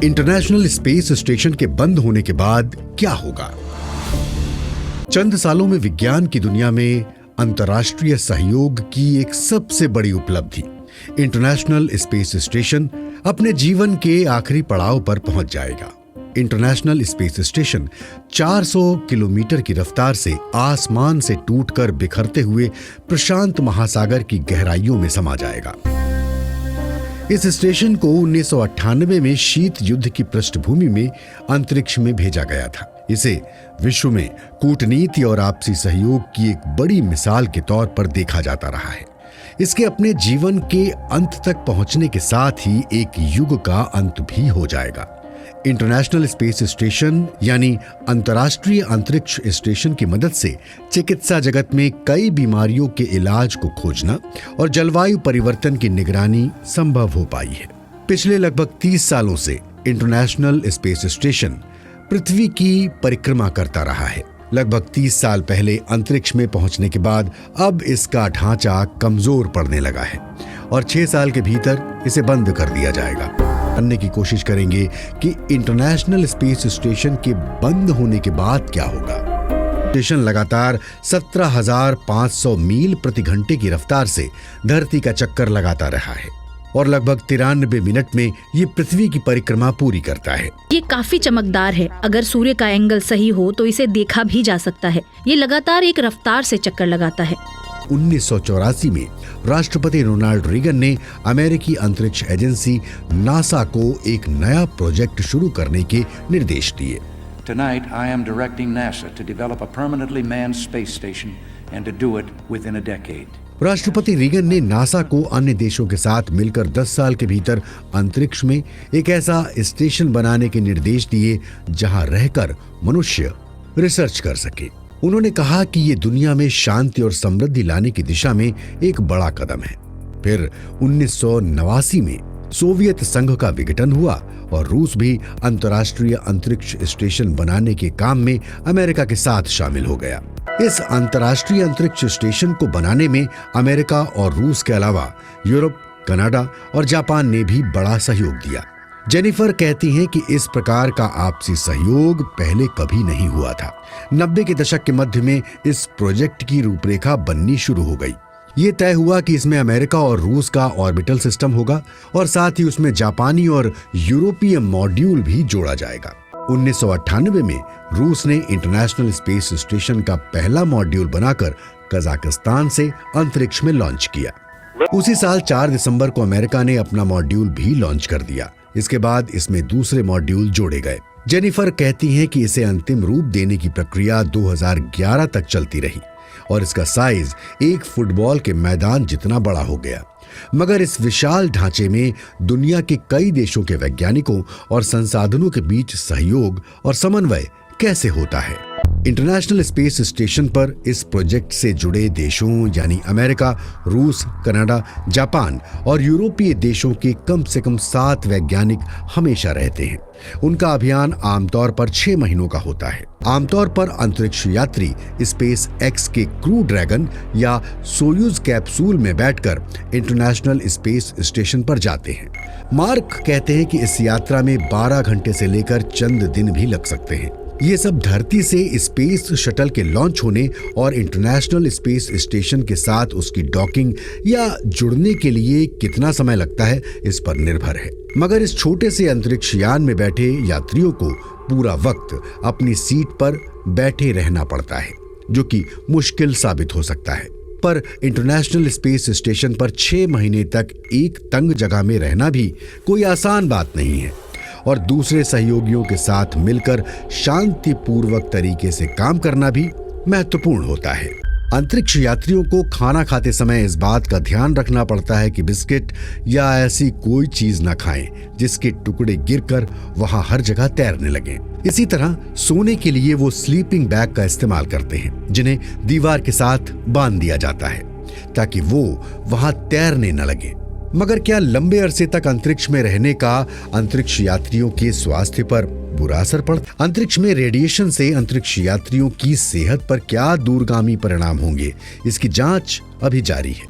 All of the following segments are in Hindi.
इंटरनेशनल स्पेस स्टेशन के बंद होने के बाद क्या होगा? चंद सालों में विज्ञान की दुनिया में अंतर्राष्ट्रीय सहयोग की एक सबसे बड़ी उपलब्धि, इंटरनेशनल स्पेस स्टेशन अपने जीवन के आखिरी पड़ाव पर पहुंच जाएगा। इंटरनेशनल स्पेस स्टेशन 400 किलोमीटर की रफ्तार से आसमान से टूटकर बिखरते हुए प्रशांत महासागर की गहराइयों में समा जाएगा। इस स्टेशन को 1998 में शीत युद्ध की पृष्ठभूमि में अंतरिक्ष में भेजा गया था। इसे विश्व में कूटनीति और आपसी सहयोग की एक बड़ी मिसाल के तौर पर देखा जाता रहा है। इसके अपने जीवन के अंत तक पहुंचने के साथ ही एक युग का अंत भी हो जाएगा। इंटरनेशनल स्पेस स्टेशन यानी अंतर्राष्ट्रीय अंतरिक्ष स्टेशन की मदद से चिकित्सा जगत में कई बीमारियों के इलाज को खोजना और जलवायु परिवर्तन की निगरानी संभव हो पाई है। पिछले लगभग 30 सालों से इंटरनेशनल स्पेस स्टेशन पृथ्वी की परिक्रमा करता रहा है। लगभग 30 साल पहले अंतरिक्ष में पहुंचने के बाद अब इसका ढांचा कमजोर पड़ने लगा है और 6 साल के भीतर इसे बंद कर दिया जाएगा। जानने की कोशिश करेंगे कि इंटरनेशनल स्पेस स्टेशन के बंद होने के बाद क्या होगा। स्टेशन लगातार 17,500 मील प्रति घंटे की रफ्तार से धरती का चक्कर लगाता रहा है और लगभग 93 मिनट में ये पृथ्वी की परिक्रमा पूरी करता है। ये काफी चमकदार है। अगर सूर्य का एंगल सही हो तो इसे देखा भी जा सकता है। ये लगातार एक रफ्तार से चक्कर लगाता है। 1984 में राष्ट्रपति रोनाल्ड रीगन ने अमेरिकी अंतरिक्ष एजेंसी नासा को एक नया प्रोजेक्ट शुरू करने के निर्देश दिए। Tonight I am directing NASA to develop a permanently manned space station and to do it within a decade. राष्ट्रपति रीगन ने नासा को अन्य देशों के साथ मिलकर 10 साल के भीतर अंतरिक्ष में एक ऐसा स्टेशन बनाने के निर्देश दिए जहां रहकर मनुष्य रिसर्च कर सके। उन्होंने कहा कि ये दुनिया में शांति और समृद्धि लाने की दिशा में एक बड़ा कदम है। फिर 1989 में सोवियत संघ का विघटन हुआ और रूस भी अंतर्राष्ट्रीय अंतरिक्ष स्टेशन बनाने के काम में अमेरिका के साथ शामिल हो गया। इस अंतर्राष्ट्रीय अंतरिक्ष स्टेशन को बनाने में अमेरिका और रूस के अलावा यूरोप, कनाडा और जापान ने भी बड़ा सहयोग दिया। जेनिफर कहती हैं कि इस प्रकार का आपसी सहयोग पहले कभी नहीं हुआ था। 90 के दशक के मध्य में इस प्रोजेक्ट की रूपरेखा बननी शुरू हो गई। ये तय हुआ कि इसमें अमेरिका और रूस का ऑर्बिटल सिस्टम होगा और साथ ही उसमें जापानी और यूरोपीय मॉड्यूल भी जोड़ा जाएगा। 1998 में रूस ने इंटरनेशनल स्पेस स्टेशन का पहला मॉड्यूल बनाकर कजाकिस्तान से अंतरिक्ष में लॉन्च किया। उसी साल 4 दिसंबर को अमेरिका ने अपना मॉड्यूल भी लॉन्च कर दिया। इसके बाद इसमें दूसरे मॉड्यूल जोड़े गए। जेनिफर कहती हैं कि इसे अंतिम रूप देने की प्रक्रिया 2011 तक चलती रही और इसका साइज एक फुटबॉल के मैदान जितना बड़ा हो गया। मगर इस विशाल ढांचे में दुनिया के कई देशों के वैज्ञानिकों और संसाधनों के बीच सहयोग और समन्वय कैसे होता है? इंटरनेशनल स्पेस स्टेशन पर इस प्रोजेक्ट से जुड़े देशों यानी अमेरिका, रूस, कनाडा, जापान और यूरोपीय देशों के कम से कम 7 वैज्ञानिक हमेशा रहते हैं। उनका अभियान आमतौर पर 6 महीनों का होता है। आमतौर पर अंतरिक्ष यात्री स्पेस एक्स के क्रू ड्रैगन या सोयूज कैप्सूल में बैठकर इंटरनेशनल स्पेस स्टेशन पर जाते हैं। मार्क कहते हैं कि इस यात्रा में 12 घंटे से लेकर चंद दिन भी लग सकते हैं। ये सब धरती से स्पेस शटल के लॉन्च होने और इंटरनेशनल स्पेस स्टेशन के साथ उसकी डॉकिंग या जुड़ने के लिए कितना समय लगता है इस पर निर्भर है। मगर इस छोटे से अंतरिक्ष यान में बैठे यात्रियों को पूरा वक्त अपनी सीट पर बैठे रहना पड़ता है, जो कि मुश्किल साबित हो सकता है। पर इंटरनेशनल स्पेस स्टेशन पर 6 महीने तक एक तंग जगह में रहना भी कोई आसान बात नहीं है और दूसरे सहयोगियों के साथ मिलकर शांतिपूर्वक तरीके से काम करना भी महत्वपूर्ण होता है। अंतरिक्ष यात्रियों को खाना खाते समय इस बात का ध्यान रखना पड़ता है कि बिस्किट या ऐसी कोई चीज न खाएं जिसके टुकड़े गिरकर वहां हर जगह तैरने लगें। इसी तरह सोने के लिए वो स्लीपिंग बैग का इस्तेमाल करते हैं जिन्हें दीवार के साथ बांध दिया जाता है ताकि वो वहां तैरने न लगे। मगर क्या लंबे अरसे तक अंतरिक्ष में रहने का अंतरिक्ष यात्रियों के स्वास्थ्य पर बुरा असर पड़ता? अंतरिक्ष में रेडिएशन से अंतरिक्ष यात्रियों की सेहत पर क्या दूरगामी परिणाम होंगे, इसकी जांच अभी जारी है।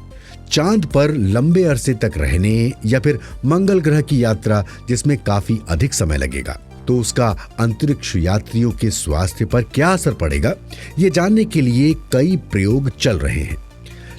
चांद पर लंबे अरसे तक रहने या फिर मंगल ग्रह की यात्रा जिसमें काफी अधिक समय लगेगा, तो उसका अंतरिक्ष यात्रियों के स्वास्थ्य पर क्या असर पड़ेगा, ये जानने के लिए कई प्रयोग चल रहे हैं।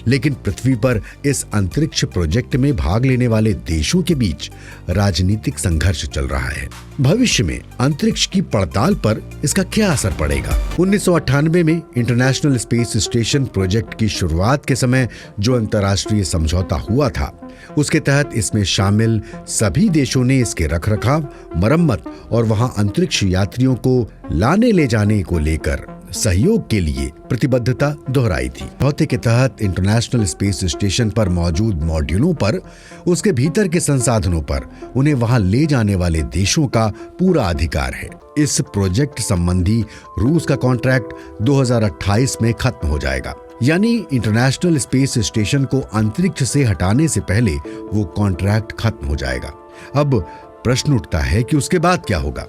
लेकिन पृथ्वी पर इस अंतरिक्ष प्रोजेक्ट में भाग लेने वाले देशों के बीच राजनीतिक संघर्ष चल रहा है। भविष्य में अंतरिक्ष की पड़ताल पर इसका क्या असर पड़ेगा? 1998 में इंटरनेशनल स्पेस स्टेशन प्रोजेक्ट की शुरुआत के समय जो अंतर्राष्ट्रीय समझौता हुआ था, उसके तहत इसमें शामिल सभी देशों ने इसके रखरखाव, मरम्मत और वहां अंतरिक्ष यात्रियों को लाने ले जाने को लेकर सहयोग के लिए प्रतिबद्धता दोहराई थी। समझौते के तहत इंटरनेशनल स्पेस स्टेशन पर मौजूद मॉड्यूलों पर, उसके भीतर के संसाधनों पर उन्हें वहां ले जाने वाले देशों का पूरा अधिकार है। इस प्रोजेक्ट संबंधी रूस का कॉन्ट्रैक्ट 2028 में खत्म हो जाएगा, यानी इंटरनेशनल स्पेस स्टेशन को अंतरिक्ष से हटाने से पहले वो कॉन्ट्रैक्ट खत्म हो जाएगा। अब प्रश्न उठता है कि उसके बाद क्या होगा?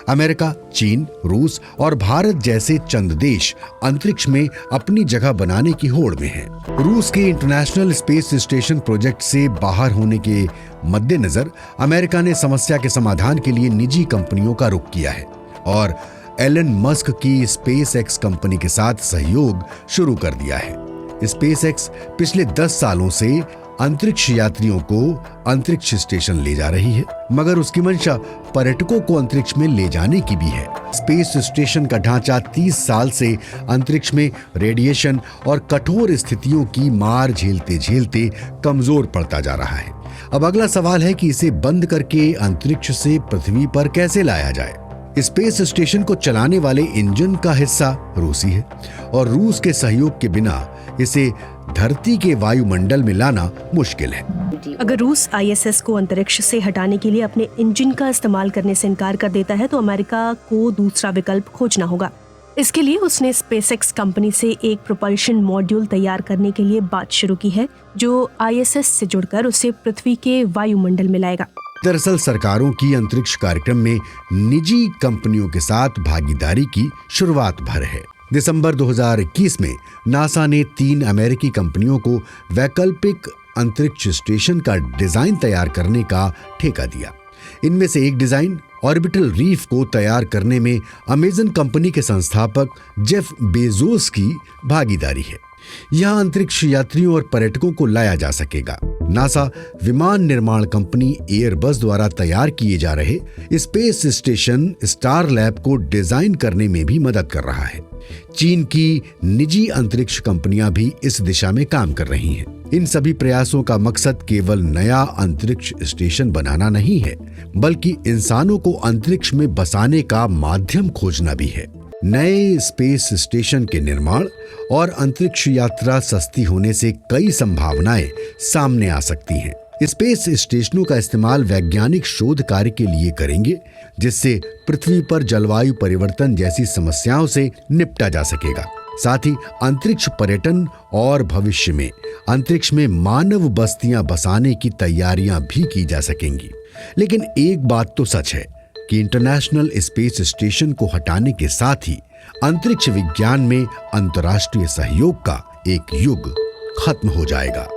अमेरिका, चीन, रूस और भारत जैसे चंद देश अंतरिक्ष में अपनी जगह बनाने की होड़ में हैं। रूस के इंटरनेशनल स्पेस स्टेशन प्रोजेक्ट से बाहर होने के मद्देनजर अमेरिका ने समस्या के समाधान के लिए निजी कंपनियों का रुख किया है और एलन मस्क की स्पेस एक्स कंपनी के साथ सहयोग शुरू कर दिया है। स्पेस एक्स पिछले 10 सालों से अंतरिक्ष यात्रियों को अंतरिक्ष स्टेशन ले जा रही है, मगर उसकी मंशा पर्यटकों को अंतरिक्ष में ले जाने की भी है। स्पेस स्टेशन का ढांचा 30 साल से अंतरिक्ष में रेडिएशन और कठोर स्थितियों की मार झेलते झेलते कमजोर पड़ता जा रहा है। अब अगला सवाल है कि इसे बंद करके अंतरिक्ष से पृथ्वी पर कैसे लाया जाए। स्पेस स्टेशन को चलाने वाले इंजन का हिस्सा रूसी है और रूस के सहयोग के बिना इसे धरती के वायुमंडल में लाना मुश्किल है। अगर रूस आईएसएस को अंतरिक्ष से हटाने के लिए अपने इंजन का इस्तेमाल करने से इनकार कर देता है, तो अमेरिका को दूसरा विकल्प खोजना होगा। इसके लिए उसने स्पेसएक्स कंपनी से एक प्रोपल्शन मॉड्यूल तैयार करने के लिए बात शुरू की है, जो आईएसएस से जुड़कर उसे पृथ्वी के वायुमंडल में लाएगा। दरअसल सरकारों की अंतरिक्ष कार्यक्रम में निजी कंपनियों के साथ भागीदारी की शुरुआत भर है। दिसंबर 2021 में नासा ने 3 अमेरिकी कंपनियों को वैकल्पिक अंतरिक्ष स्टेशन का डिजाइन तैयार करने का ठेका दिया। इनमें से एक डिजाइन ऑर्बिटल रीफ को तैयार करने में अमेजन कंपनी के संस्थापक जेफ बेजोस की भागीदारी है। यहां अंतरिक्ष यात्रियों और पर्यटकों को लाया जा सकेगा। नासा विमान निर्माण कंपनी एयरबस द्वारा तैयार किए जा रहे स्पेस स्टेशन स्टार लैब को डिजाइन करने में भी मदद कर रहा है। चीन की निजी अंतरिक्ष कंपनियां भी इस दिशा में काम कर रही हैं। इन सभी प्रयासों का मकसद केवल नया अंतरिक्ष स्टेशन बनाना नहीं है, बल्कि इंसानों को अंतरिक्ष में बसाने का माध्यम खोजना भी है। नए स्पेस स्टेशन के निर्माण और अंतरिक्ष यात्रा सस्ती होने से कई संभावनाएं सामने आ सकती हैं। स्पेस स्टेशनों का इस्तेमाल वैज्ञानिक शोध कार्य के लिए करेंगे, जिससे पृथ्वी पर जलवायु परिवर्तन जैसी समस्याओं से निपटा जा सकेगा। साथ ही अंतरिक्ष पर्यटन और भविष्य में अंतरिक्ष में मानव बस्तियां बसाने की तैयारियां भी की जा सकेंगी। लेकिन एक बात तो सच है कि इंटरनेशनल स्पेस स्टेशन को हटाने के साथ ही अंतरिक्ष विज्ञान में अंतर्राष्ट्रीय सहयोग का एक युग खत्म हो जाएगा।